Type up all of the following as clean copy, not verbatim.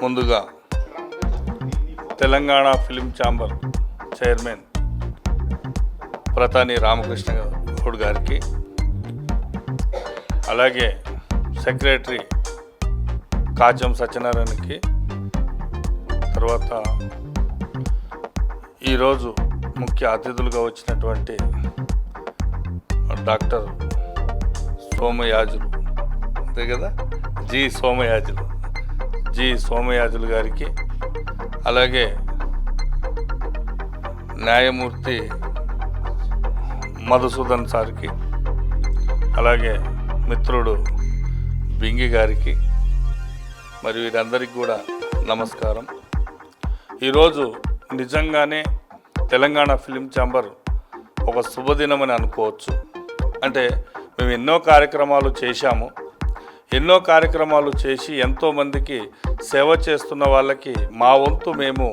ముందుగా Telangana film chamber chairman Pratani Ramakrishna Goud గారికి, అలాగే సెక్రటరీ కాచం సత్యనారాయణకి, తర్వాత ఈరోజు ముఖ్య అతిథులుగా వచ్చినటువంటి డాక్టర్ సోమయాజులు, అంతే కదా, జి సోమయాజులు గారికి, అలాగే న్యాయమూర్తి మధుసూదన్ సార్కి, అలాగే మిత్రుడు బింగి గారికి, మరి వీరందరికీ కూడా నమస్కారం. ఈరోజు నిజంగానే తెలంగాణ ఫిలిం ఛాంబర్ ఒక శుభదినమని అనుకోవచ్చు. అంటే మేము ఎన్నో కార్యక్రమాలు చేసి ఎంతోమందికి సేవ చేస్తున్న వాళ్ళకి మా వంతు మేము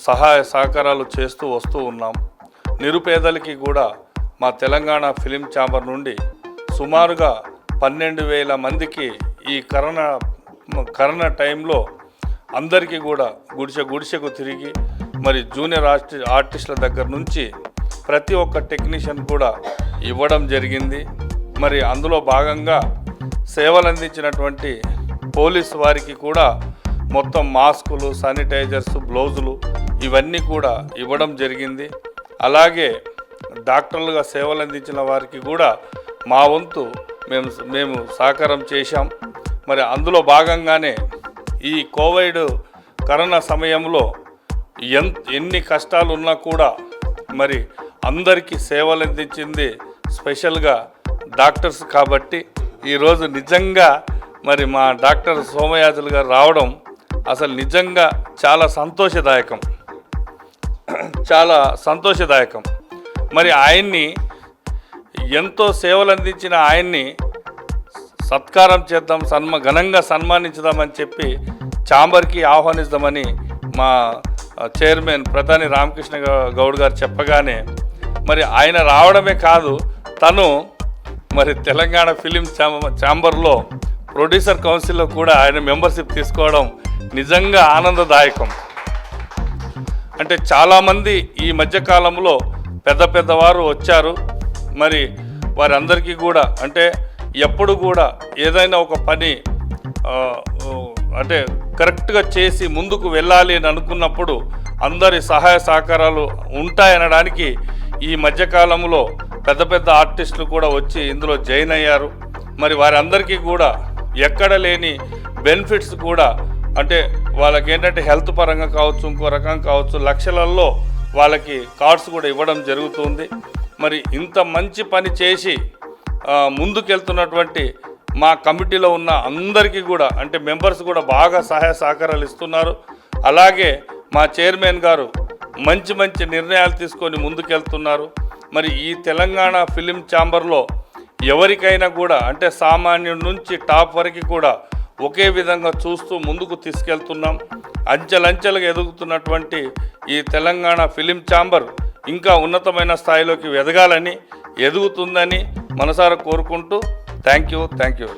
సహాయ సహకారాలు చేస్తూ వస్తూ ఉన్నాం. నిరుపేదలకి కూడా మా తెలంగాణ ఫిలిం ఛాంబర్ నుండి సుమారుగా 12,000 మందికి ఈ కరోనా టైంలో అందరికీ కూడా గుడిసెకు తిరిగి, మరి జూనియర్ ఆర్టిస్టుల దగ్గర నుంచి ప్రతి ఒక్క టెక్నీషియన్ కూడా ఇవ్వడం జరిగింది. మరి అందులో భాగంగా సేవలు అందించినటువంటి పోలీసు వారికి కూడా మొత్తం మాస్కులు, శానిటైజర్స్, గ్లౌజులు ఇవన్నీ కూడా ఇవ్వడం జరిగింది. అలాగే డాక్టర్లుగా సేవలు అందించిన వారికి కూడా మా వంతు మేము సహకారం చేశాం. మరి అందులో భాగంగానే ఈ కరోనా సమయంలో ఎన్ని కష్టాలు ఉన్నా కూడా మరి అందరికీ సేవలు అందించింది స్పెషల్గా డాక్టర్స్. కాబట్టి ఈరోజు నిజంగా మరి మా డాక్టర్ సోమయాజులు గారు రావడం అసలు నిజంగా చాలా సంతోషదాయకం. మరి ఆయన్ని ఎంతో సేవలు అందించిన ఆయన్ని సత్కారం చేద్దాం, ఘనంగా సన్మానించుదామని చెప్పి ఛాంబర్కి ఆహ్వానిద్దామని మా చైర్మన్ ప్రతాని రామకృష్ణ గౌడ్ గారు చెప్పగానే మరి ఆయన రావడమే కాదు, తను మరి తెలంగాణ ఫిలిం ఛాంబర్లో ప్రొడ్యూసర్ కౌన్సిల్లో కూడా ఆయన మెంబర్షిప్ తీసుకోవడం నిజంగా ఆనందదాయకం. అంటే చాలామంది ఈ మధ్యకాలంలో పెద్దవారు వచ్చారు. మరి వారందరికీ కూడా అంటే ఎప్పుడు కూడా ఏదైనా ఒక పని అంటే కరెక్ట్గా చేసి ముందుకు వెళ్ళాలి అని అనుకున్నప్పుడు అందరి సహాయ సహకారాలు ఉంటాయనడానికి ఈ మధ్యకాలంలో పెద్ద ఆర్టిస్టులు కూడా వచ్చి ఇందులో జాయిన్ అయ్యారు. మరి వారందరికీ కూడా ఎక్కడ లేని బెనిఫిట్స్ కూడా, అంటే వాళ్ళకి ఏంటంటే హెల్త్ పరంగా కావచ్చు, ఇంకో రకం కావచ్చు, లక్షలలో వాళ్ళకి కార్డ్స్ కూడా ఇవ్వడం జరుగుతుంది. మరి ఇంత మంచి పని చేసి ముందుకెళ్తున్నటువంటి మా కమిటీలో ఉన్న అందరికీ కూడా అంటే మెంబర్స్ కూడా బాగా సహాయ సహకారాలు ఇస్తున్నారు. అలాగే మా చైర్మన్ గారు మంచి నిర్ణయాలు తీసుకొని ముందుకెళ్తున్నారు. మరి ఈ తెలంగాణ ఫిలిం ఛాంబర్లో ఎవరికైనా కూడా అంటే సామాన్యుడి నుంచి టాప్ వరకు కూడా ఒకే విధంగా చూస్తూ ముందుకు తీసుకెళ్తున్నాం. అంచెలంచెలుగా ఎదుగుతున్నటువంటి ఈ తెలంగాణ ఫిలిం ఛాంబర్ ఇంకా ఉన్నతమైన స్థాయిలోకి ఎదగాలని, ఎదుగుతుందని మనసారా కోరుకుంటూ థ్యాంక్ యూ.